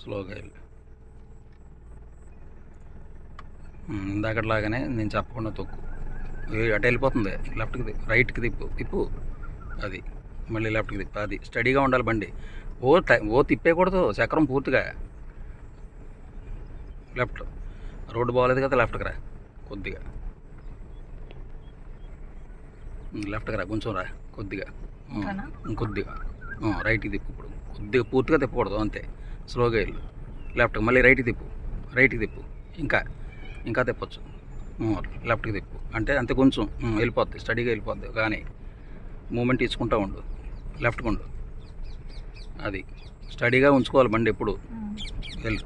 స్లోగా వెళ్ళు. ఇందాకట్లాగానే నేను చెప్పకుండా తొక్కు. అటు వెళ్ళిపోతుంది. లెఫ్ట్కి రైట్కి తిప్పు. అది మళ్ళీ లెఫ్ట్కి తిప్పు. అది స్టడీగా ఉండాలి బండి. ఓ తిప్పేయకూడదు చక్రం పూర్తిగా. లెఫ్ట్. రోడ్డు బాగోలేదు కదా, లెఫ్ట్కి రా కొద్దిగా. లెఫ్ట్కి రా కొంచెం రా కొద్దిగా. రైట్కి తిప్పు. ఇప్పుడు కొద్దిగా పూర్తిగా తిప్పకూడదు, అంతే. స్లోగా వెళ్ళు. లెఫ్ట్కి మళ్ళీ రైట్కి తిప్పు. ఇంకా తిప్పచ్చు. లెఫ్ట్కి తిప్పు అంటే అంతే, కొంచెం వెళ్ళిపోద్ది, స్టడీగా వెళ్ళిపోద్ది. కానీ మూమెంట్ ఇచ్చుకుంటూ ఉండు. లెఫ్ట్కి ఉండు. అది స్టడీగా ఉంచుకోవాలి బండి ఎప్పుడు. వెళ్ళు.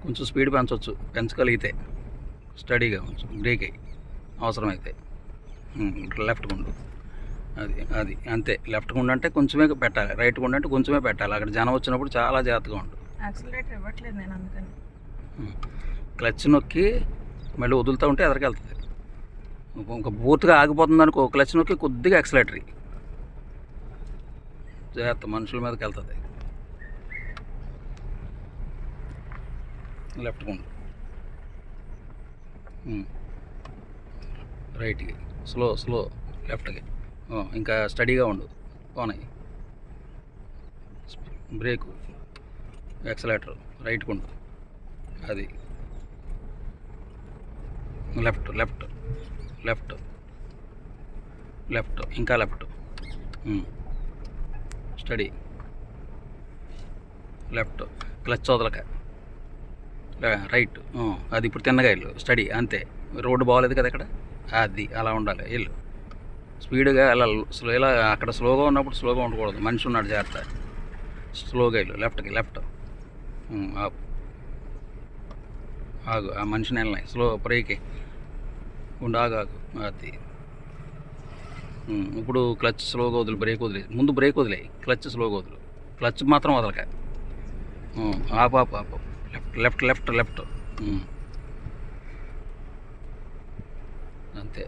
కొంచెం స్పీడ్ పెంచగలిగితే స్టడీగా ఉంచు. బ్రేక్ అయ్యి అవసరమైతే లెఫ్ట్కి ఉండు. అది అంతే. లెఫ్ట్కి ఉండంటే కొంచెమే పెట్టాలి, రైట్కి ఉండంటే కొంచెమే పెట్టాలి. అక్కడ జనం వచ్చినప్పుడు చాలా జాగ్రత్తగా ఉండు. యాక్సిలరేటర్ ఇవ్వట్లేదు నేను, అందుకని. క్లచ్ నొక్కి మళ్ళీ వదులుతూ ఉంటే ఎదరికి వెళ్తుంది. ఇంకా పూర్తిగా ఆగిపోతుంది అనుకో, క్లచ్ నొక్కి కొద్దిగా యాక్సిలరేటర్ జాగ్రత్త, మనుషుల మీదకి వెళ్తుంది. లెఫ్ట్కి ఉండు. రైట్కి స్లో లెఫ్ట్కి. ఇంకా స్టడీగా ఉండు. పోనాయి. బ్రేకు, యాక్సిలరేటర్, రైట్కి ఉండు. అది లెఫ్ట్ ఇంకా లెఫ్ట్. స్టడీ. లెఫ్ట్. క్లచ్ వదలక. రైట్. అది ఇప్పుడు తిన్నగా వెళ్ళు. స్టడీ, అంతే. రోడ్డు బాగోలేదు కదా ఇక్కడ, అది అలా ఉండాలి. వెళ్ళు స్పీడ్గా వెళ్ళాలి. ఇలా అక్కడ స్లోగా ఉన్నప్పుడు స్లోగా ఉండకూడదు, మనిషి ఉన్నాడు జాగ్రత్త. స్లోగా వెళ్ళు. లెఫ్ట్. ఆగు. ఆ మనిషిని వెళ్ళినాయి. స్లో బ్రేక్ ఉండు. ఆగు. అది ఇప్పుడు క్లచ్ స్లోగా వదిలి, బ్రేక్ వదిలే. ముందు బ్రేక్ వదిలేయి, క్లచ్ స్లోగా వదులు. క్లచ్ మాత్రం వదలక. ఆపు. లెఫ్ట్. అంతే.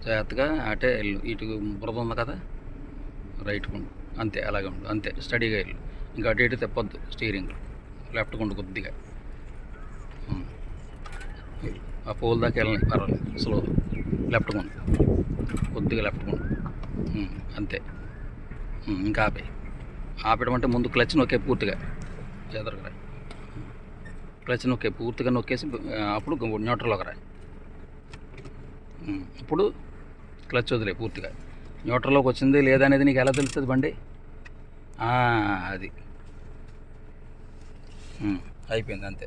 జాగ్రత్తగా అటే వెళ్ళు. ఇటు బురద ఉంది కదా, రైట్కి ఉండు. అంతే, అలాగే ఉండు. అంతే, స్టడీగా వెళ్ళు. ఇంకా అటు ఇటు తిప్పొద్దు స్టీరింగ్. లెఫ్ట్కి ఉండు కొద్దిగా. ఆ పోల్ దాకా వెళ్ళని పర్వాలేదు, స్లో. లెఫ్ట్కి ఉండు కొద్దిగా, లెఫ్ట్కి ఉండు. అంతే. ఇంకా ఆపేయడం అంటే ముందు క్లచ్ నొక్కే పూర్తిగా, ఎదరగా క్లచ్ నొక్కే పూర్తిగా నొక్కేసి అప్పుడు న్యూట్రల్లోకి రా. ఇప్పుడు క్లచ్ వదిలే పూర్తిగా. న్యూట్రల్లోకి వచ్చింది లేదా అనేది నీకు ఎలా తెలుస్తుంది బండి? అది అయిపోయింది, అంతే.